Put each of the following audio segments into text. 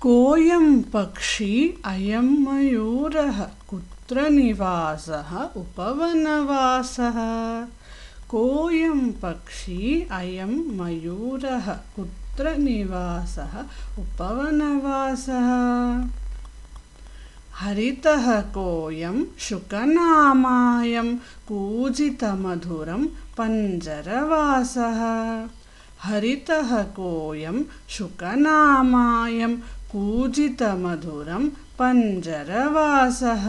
कोऽयं पक्षी अयं मयूरः कुत्र निवासः उपवनवासः। कोऽयं पक्षी अयं मयूरः कुत्र निवासः उपवनवासः। हरितः कोऽयं शुकनामायं कूजितमधुरं पञ्जरवासः। हरितः कोऽयं शुकनामायं कूजितमधुरं पञ्जरवासः।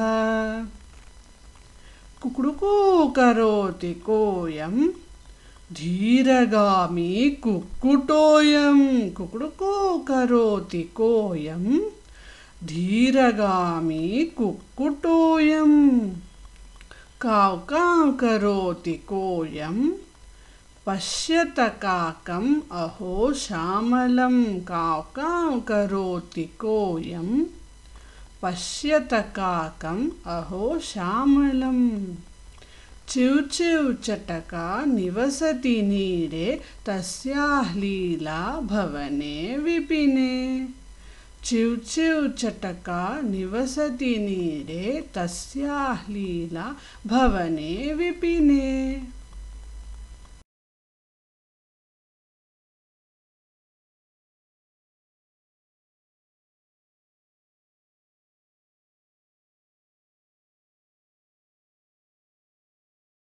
कुक्कुरुकू करोति कोऽयं धीरगामी कुक्कुटोऽयं। कुक्कुरुकू करोति कोऽयं धीरगामी कुक्कुटोऽयं। काव् काव् करोति कोऽयं पश्यत काकम् अहो श्यामलं। काव् काव् करोति कोऽयं पश्यत काकम् अहो श्यामलं। चिव् चिव् चटका निवसति नीरे तस्याः लीला भवने विपिने। चिव् चिव् चटका निवसति नीरे तस्याः लीला भवने विपिने।